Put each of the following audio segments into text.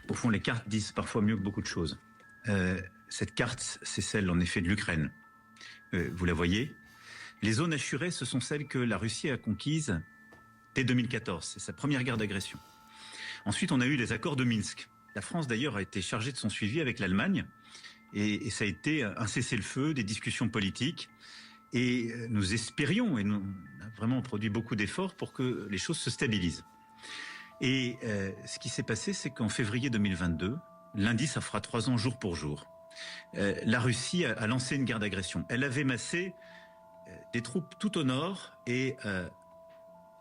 Au fond, les cartes disent parfois mieux que beaucoup de choses. Cette carte, c'est celle en effet de l'Ukraine. Vous la voyez. Les zones assurées, ce sont celles que la Russie a conquises dès 2014. C'est sa première guerre d'agression. Ensuite, on a eu les accords de Minsk. La France, d'ailleurs, a été chargée de son suivi avec l'Allemagne. Et ça a été un cessez-le-feu, des discussions politiques. Et nous espérions, et nous avons vraiment produit beaucoup d'efforts pour que les choses se stabilisent. Et ce qui s'est passé, c'est qu'en février 2022, lundi, ça fera 3 ans jour pour jour, la Russie a lancé une guerre d'agression. Elle avait massé des troupes tout au nord et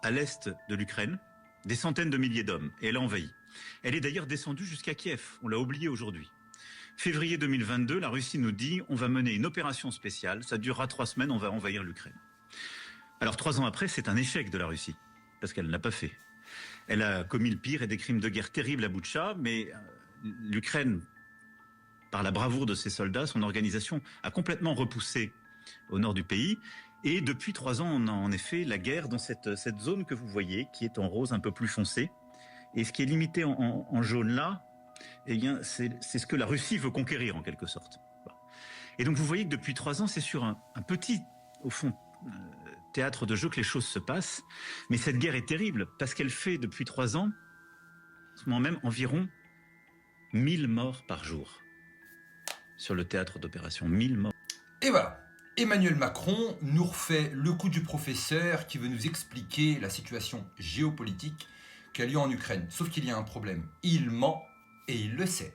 à l'est de l'Ukraine, des centaines de milliers d'hommes, et elle a envahi. Elle est d'ailleurs descendue jusqu'à Kiev, on l'a oublié aujourd'hui. Février 2022, la Russie nous dit on va mener une opération spéciale, ça durera 3 semaines, on va envahir l'Ukraine. Alors 3 ans après, c'est un échec de la Russie, parce qu'elle ne l'a pas fait. Elle a commis le pire et des crimes de guerre terribles à Boutcha, mais l'Ukraine, par la bravoure de ses soldats, son organisation a complètement repoussé au nord du pays. Et depuis 3 ans, on a en effet la guerre dans cette zone que vous voyez, qui est en rose un peu plus foncé. Et ce qui est limité en jaune là, eh bien, c'est ce que la Russie veut conquérir en quelque sorte. Et donc vous voyez que depuis 3 ans, c'est sur un petit, au fond, théâtre de jeu que les choses se passent. Mais cette guerre est terrible parce qu'elle fait depuis 3 ans, en ce moment même, environ 1000 morts par jour sur le théâtre d'opération. 1000 morts. Et voilà, Emmanuel Macron nous refait le coup du professeur qui veut nous expliquer la situation géopolitique qui a lieu en Ukraine. Sauf qu'il y a un problème, il ment et il le sait.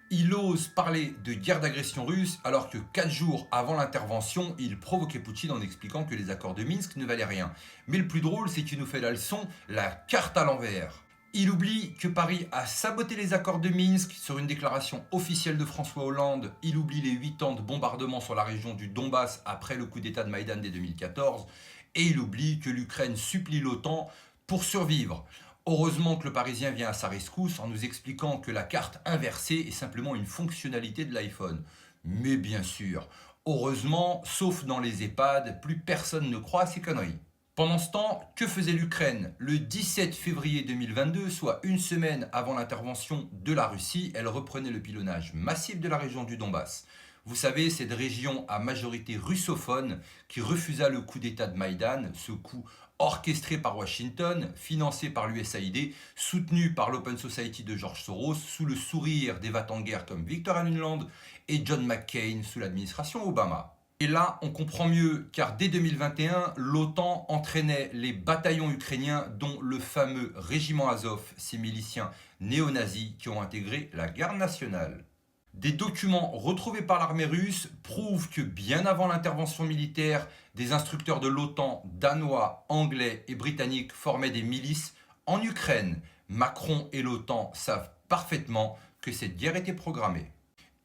Il ose parler de guerre d'agression russe alors que 4 jours avant l'intervention, il provoquait Poutine en expliquant que les accords de Minsk ne valaient rien. Mais le plus drôle, c'est qu'il nous fait la leçon, la carte à l'envers. Il oublie que Paris a saboté les accords de Minsk sur une déclaration officielle de François Hollande. Il oublie les 8 ans de bombardement sur la région du Donbass après le coup d'état de Maïdan dès 2014. Et il oublie que l'Ukraine supplie l'OTAN pour survivre. Heureusement que le Parisien vient à sa rescousse en nous expliquant que la carte inversée est simplement une fonctionnalité de l'iPhone. Mais bien sûr, heureusement, sauf dans les EHPAD, plus personne ne croit à ces conneries. Pendant ce temps, que faisait l'Ukraine? Le 17 février 2022, soit une semaine avant l'intervention de la Russie, elle reprenait le pilonnage massif de la région du Donbass. Vous savez, cette région à majorité russophone qui refusa le coup d'état de Maïdan, ce coup orchestré par Washington, financé par l'USAID, soutenu par l'Open Society de George Soros, sous le sourire des va-t-en-guerre comme Victoria Nuland et John McCain sous l'administration Obama. Et là, on comprend mieux, car dès 2021, l'OTAN entraînait les bataillons ukrainiens, dont le fameux régiment Azov, ces miliciens néo-nazis qui ont intégré la garde nationale. Des documents retrouvés par l'armée russe prouvent que bien avant l'intervention militaire, des instructeurs de l'OTAN danois, anglais et britanniques formaient des milices en Ukraine. Macron et l'OTAN savent parfaitement que cette guerre était programmée.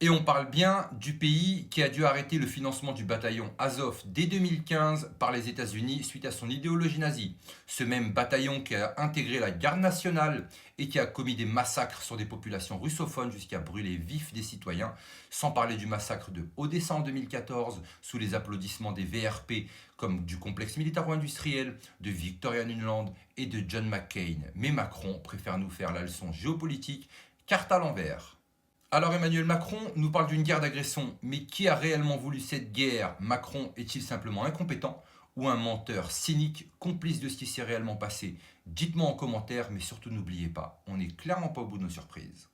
Et on parle bien du pays qui a dû arrêter le financement du bataillon Azov dès 2015 par les États-Unis suite à son idéologie nazie. Ce même bataillon qui a intégré la garde nationale et qui a commis des massacres sur des populations russophones jusqu'à brûler vifs des citoyens, sans parler du massacre de Odessa en 2014 sous les applaudissements des VRP comme du complexe militaro-industriel, de Victoria Nuland et de John McCain. Mais Macron préfère nous faire la leçon géopolitique, carte à l'envers. Alors Emmanuel Macron nous parle d'une guerre d'agression, mais qui a réellement voulu cette guerre? Macron est-il simplement incompétent ou un menteur cynique, complice de ce qui s'est réellement passé? Dites-moi en commentaire, mais surtout n'oubliez pas, on n'est clairement pas au bout de nos surprises.